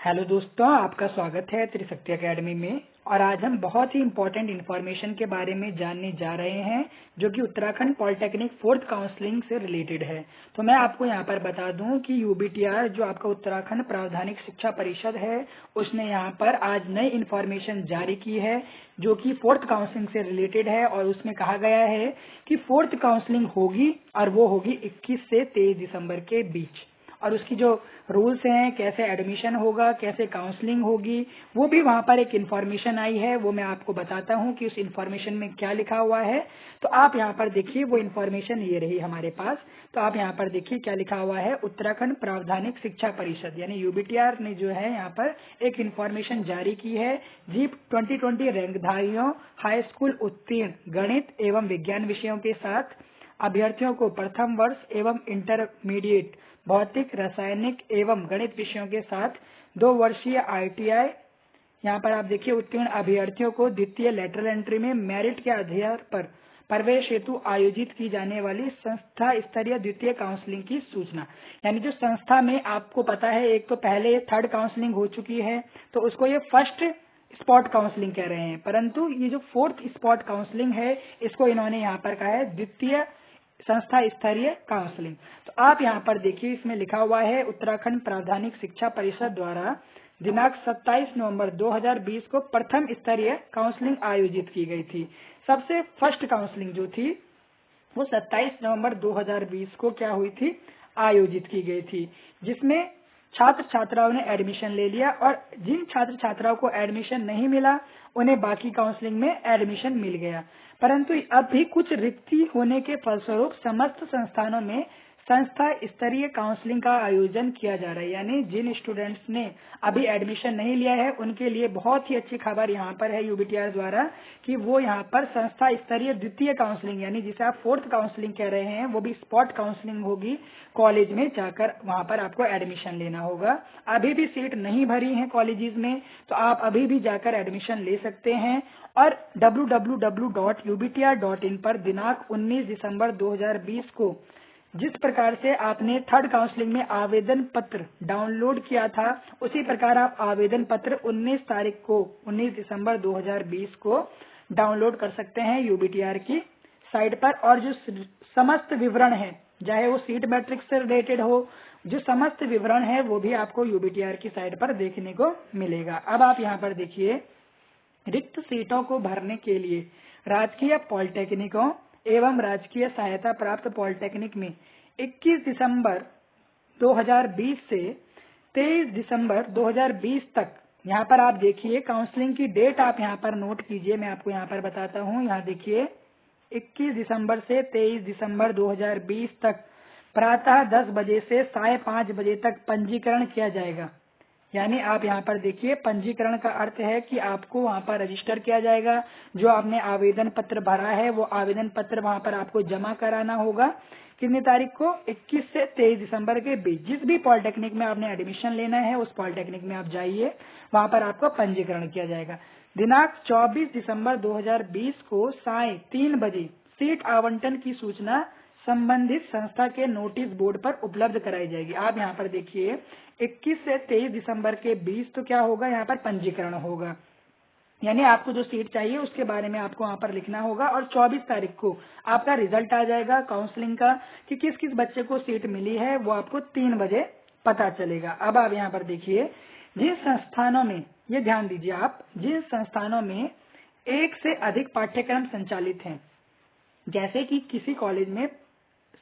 Hello दोस्तों, आपका स्वागत है त्रिशक्ति एकेडमी में। और आज हम बहुत ही इम्पोर्टेंट इन्फॉर्मेशन के बारे में जानने जा रहे हैं जो कि उत्तराखंड पॉलिटेक्निक फोर्थ काउंसलिंग से रिलेटेड है। तो मैं आपको यहाँ पर बता दूं कि यूबीटीआर जो आपका उत्तराखंड प्रावधानिक शिक्षा परिषद है, उसने यहाँ पर आज नई इन्फॉर्मेशन जारी की है जो कि फोर्थ काउंसलिंग से रिलेटेड है। और उसमें कहा गया है कि फोर्थ काउंसलिंग होगी और वो होगी 21 से 23 दिसंबर के बीच। और उसकी जो रूल्स हैं, कैसे एडमिशन होगा, कैसे काउंसलिंग होगी, वो भी वहाँ पर एक इन्फॉर्मेशन आई है। वो मैं आपको बताता हूँ कि उस इन्फॉर्मेशन में क्या लिखा हुआ है। तो आप यहाँ पर देखिए, वो इन्फॉर्मेशन ये रही हमारे पास। तो आप यहाँ पर देखिए क्या लिखा हुआ है। उत्तराखंड प्रावधानिक शिक्षा परिषद यानी यूबीटीआर ने जो है यहाँ पर एक इन्फॉर्मेशन जारी की है। जीप 2020 रैंकधारियों हाई स्कूल उत्तीर्ण गणित एवं विज्ञान विषयों के साथ अभ्यर्थियों को प्रथम वर्ष एवं इंटरमीडिएट भौतिक, रासायनिक एवं गणित विषयों के साथ 2 वर्षीय ITI यहाँ पर आप देखिए उत्तीर्ण अभ्यर्थियों को द्वितीय लेटरल एंट्री में मेरिट के आधार पर प्रवेश हेतु आयोजित की जाने वाली संस्था स्तरीय द्वितीय काउंसलिंग की सूचना। यानी जो संस्था में आपको पता है, एक तो पहले थर्ड काउंसलिंग हो चुकी है तो उसको ये फर्स्ट स्पॉट काउंसलिंग कह रहे हैं, परंतु ये जो फोर्थ स्पॉट काउंसलिंग है इसको इन्होंने यहाँ पर कहा है द्वितीय संस्था स्तरीय काउंसलिंग। तो आप यहाँ पर देखिए, इसमें लिखा हुआ है उत्तराखंड प्रावधानिक शिक्षा परिषद द्वारा दिनांक 27 नवंबर 2020 को प्रथम स्तरीय काउंसलिंग आयोजित की गई थी। सबसे फर्स्ट काउंसलिंग जो थी वो 27 नवंबर 2020 को क्या हुई थी, आयोजित की गई थी, जिसमें छात्र छात्राओं ने एडमिशन ले लिया। और जिन छात्र छात्राओं को एडमिशन नहीं मिला उन्हें बाकी काउंसलिंग में एडमिशन मिल गया। परंतु अब भी कुछ रिक्ति होने के फलस्वरूप समस्त संस्थानों में संस्था स्तरीय काउंसलिंग का आयोजन किया जा रहा है। यानी जिन स्टूडेंट्स ने अभी एडमिशन नहीं लिया है उनके लिए बहुत ही अच्छी खबर यहाँ पर है यूबीटीआर द्वारा कि वो यहाँ पर संस्था स्तरीय द्वितीय काउंसलिंग यानी जिसे आप फोर्थ काउंसलिंग कह रहे हैं, वो भी स्पॉट काउंसलिंग होगी। कॉलेज में जाकर वहाँ पर आपको एडमिशन लेना होगा। अभी भी सीट नहीं भरी है कॉलेजेस में, तो आप अभी भी जाकर एडमिशन ले सकते हैं। और www.ubtr.in पर दिनांक 19 दिसंबर 2020 को जिस प्रकार से आपने थर्ड काउंसलिंग में आवेदन पत्र डाउनलोड किया था, उसी प्रकार आप आवेदन पत्र 19 दिसंबर 2020 को डाउनलोड कर सकते हैं यूबीटीआर की साइट पर। और जो समस्त विवरण है, चाहे वो सीट मैट्रिक्स से रिलेटेड हो, जो समस्त विवरण है वो भी आपको यूबीटीआर की साइट पर देखने को मिलेगा। अब आप यहाँ पर देखिए, रिक्त सीटों को भरने के लिए राजकीय पॉलिटेक्निकों एवं राजकीय सहायता प्राप्त पॉलिटेक्निक में 21 दिसंबर 2020 से 23 दिसंबर 2020 तक यहाँ पर आप देखिए काउंसलिंग की डेट आप यहाँ पर नोट कीजिए। मैं आपको यहाँ पर बताता हूँ। यहाँ देखिए 21 दिसंबर से 23 दिसंबर 2020 तक प्रातः 10 बजे से 5:30 बजे तक पंजीकरण किया जाएगा। यानी आप यहाँ पर देखिए, पंजीकरण का अर्थ है कि आपको वहाँ पर रजिस्टर किया जाएगा। जो आपने आवेदन पत्र भरा है वो आवेदन पत्र वहाँ पर आपको जमा कराना होगा। कितनी तारीख को? 21 से 23 दिसंबर के बीच। जिस भी पॉलिटेक्निक में आपने एडमिशन लेना है उस पॉलिटेक्निक में आप जाइए, वहाँ पर आपको पंजीकरण किया जाएगा। दिनांक 24 दिसंबर 2020 को 3:30 बजे सीट आवंटन की सूचना संबंधित संस्था के नोटिस बोर्ड पर उपलब्ध कराई जाएगी। आप यहाँ पर देखिए 21 से 23 दिसंबर के बीच तो क्या होगा, यहाँ पर पंजीकरण होगा। यानी आपको जो सीट चाहिए उसके बारे में आपको वहाँ पर लिखना होगा। और 24 तारीख को आपका रिजल्ट आ जाएगा काउंसलिंग का कि किस किस बच्चे को सीट मिली है, वो आपको 3 बजे पता चलेगा। अब आप यहाँ पर देखिए, जिन संस्थानों में, ये ध्यान दीजिए आप, जिन संस्थानों में एक से अधिक पाठ्यक्रम संचालित हैं, जैसे कि किसी कॉलेज में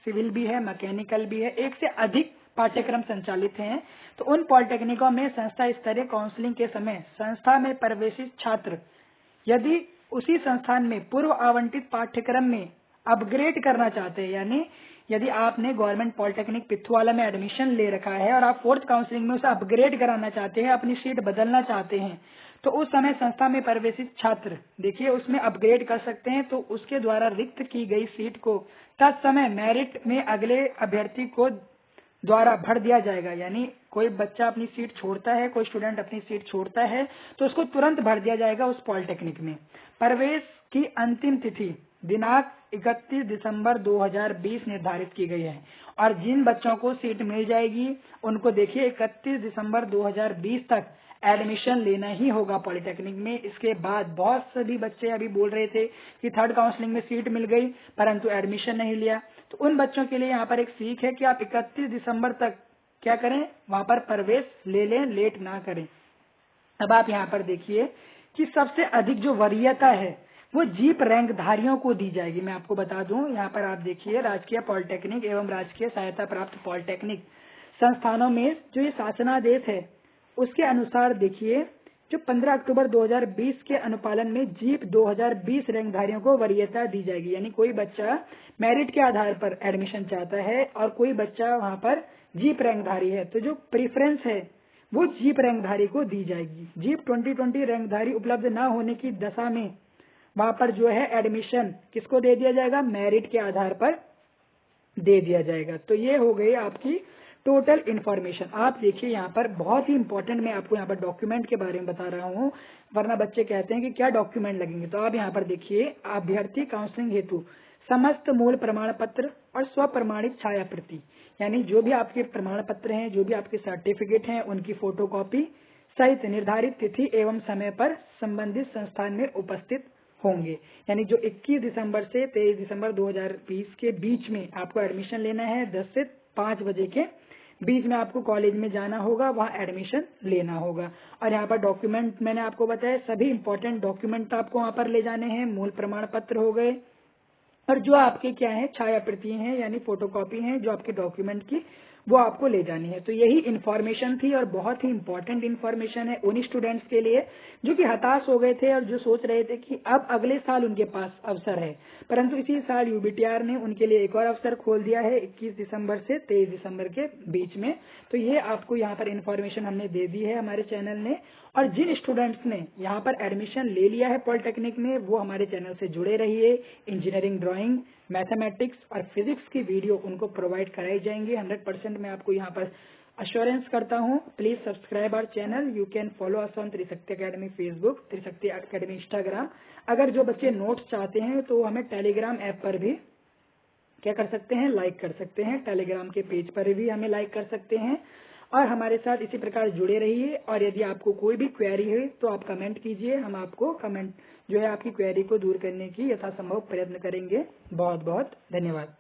सिविल भी है, मैकेनिकल भी है, एक से अधिक पाठ्यक्रम संचालित हैं, तो उन पॉलिटेक्निकों में संस्था स्तरीय काउंसलिंग के समय संस्था में प्रवेशित छात्र यदि उसी संस्थान में पूर्व आवंटित पाठ्यक्रम में अपग्रेड करना चाहते हैं, यानी यदि आपने गवर्नमेंट पॉलिटेक्निक पिथुवाला में एडमिशन ले रखा है और आप फोर्थ काउंसलिंग में उसे अपग्रेड कराना चाहते हैं, अपनी सीट बदलना चाहते हैं, तो उस समय संस्था में प्रवेशित छात्र देखिए उसमें अपग्रेड कर सकते हैं। तो उसके द्वारा रिक्त की गई सीट को तत्समय मेरिट में अगले अभ्यर्थी को द्वारा भर दिया जाएगा। यानी कोई बच्चा अपनी सीट छोड़ता है, कोई स्टूडेंट अपनी सीट छोड़ता है, तो उसको तुरंत भर दिया जाएगा उस पॉलिटेक्निक में। प्रवेश की अंतिम तिथि दिनांक 31 दिसंबर 2020 निर्धारित की गई है। और जिन बच्चों को सीट मिल जाएगी उनको देखिए 31 दिसंबर 2020 तक एडमिशन लेना ही होगा पॉलिटेक्निक में। इसके बाद बहुत सभी बच्चे अभी बोल रहे थे कि थर्ड काउंसलिंग में सीट मिल गई परंतु एडमिशन नहीं लिया, तो उन बच्चों के लिए यहाँ पर एक सीख है कि आप 31 दिसंबर तक क्या करें, वहां पर प्रवेश ले लें, लेट ना करें। अब आप यहाँ पर देखिए कि सबसे अधिक जो वरीयता है वो जीप रैंक धारियों को दी जाएगी। मैं आपको बता दूं, यहाँ पर आप देखिए राजकीय पॉलिटेक्निक एवं राजकीय सहायता प्राप्त पॉलिटेक्निक संस्थानों में जो ये शासनादेश है उसके अनुसार देखिए जो 15 अक्टूबर 2020 के अनुपालन में जीप 2020 रैंकधारियों को वरीयता दी जाएगी। यानी कोई बच्चा मेरिट के आधार पर एडमिशन चाहता है और कोई बच्चा वहां पर जीप रैंकधारी है तो जो प्रेफरेंस है वो जीप रैंकधारी को दी जाएगी। जीप 2020 रैंकधारी उपलब्ध न होने की दशा में वहां पर जो है एडमिशन किसको दे दिया जाएगा, मेरिट के आधार पर दे दिया जाएगा। तो ये हो गई आपकी टोटल इन्फॉर्मेशन। आप देखिए यहाँ पर बहुत ही इंपॉर्टेंट मैं आपको यहाँ पर डॉक्यूमेंट के बारे में बता रहा हूँ, वरना बच्चे कहते हैं कि क्या डॉक्यूमेंट लगेंगे। तो आप यहाँ पर देखिए अभ्यर्थी काउंसलिंग हेतु समस्त मूल प्रमाण पत्र और स्व प्रमाणित छाया प्रति, यानी जो भी आपके प्रमाण पत्र हैं, जो भी आपके सर्टिफिकेट हैं, उनकी फोटोकॉपी सहित निर्धारित तिथि एवं समय पर संबंधित संस्थान में उपस्थित होंगे। यानी जो 21 दिसंबर से 23 दिसंबर 2020 के बीच में आपको एडमिशन लेना है, 10 से 5 बजे के बीच में आपको कॉलेज में जाना होगा, वहाँ एडमिशन लेना होगा। और यहाँ पर डॉक्यूमेंट मैंने आपको बताया, सभी इंपॉर्टेंट डॉक्यूमेंट आपको वहाँ पर ले जाने हैं। मूल प्रमाण पत्र हो गए और जो आपके क्या है छाया प्रति हैं यानी फोटोकॉपी हैं जो आपके डॉक्यूमेंट की, वो आपको ले जानी है। तो यही इन्फॉर्मेशन थी और बहुत ही इंपॉर्टेंट इन्फॉर्मेशन है उन स्टूडेंट्स के लिए जो कि हताश हो गए थे और जो सोच रहे थे कि अब अगले साल उनके पास अवसर है, परंतु इसी साल यूबीटीआर ने उनके लिए एक और अवसर खोल दिया है 21 दिसंबर से 23 दिसंबर के बीच में। तो ये आपको यहाँ पर इन्फॉर्मेशन हमने दे दी है हमारे चैनल ने। और जिन स्टूडेंट्स ने यहाँ पर एडमिशन ले लिया है पॉलिटेक्निक में वो हमारे चैनल से जुड़े रहिए। इंजीनियरिंग, ड्राइंग, मैथमेटिक्स और फिजिक्स की वीडियो उनको प्रोवाइड कराई जाएंगे 100%। मैं आपको यहाँ पर अश्योरेंस करता हूँ। Please subscribe our channel. You can follow us on Trishakti Academy Facebook, Trishakti Academy Instagram. अगर जो बच्चे नोट्स चाहते हैं तो हमें टेलीग्राम ऐप पर भी क्या कर सकते हैं, लाइक कर सकते हैं। टेलीग्राम के पेज पर भी हमें लाइक कर सकते हैं और हमारे साथ इसी प्रकार जुड़े रहिए। और यदि आपको कोई भी क्वेरी है तो आप कमेंट कीजिए, हम आपको कमेंट जो है आपकी क्वेरी को दूर करने की यथासंभव प्रयत्न करेंगे। बहुत बहुत धन्यवाद।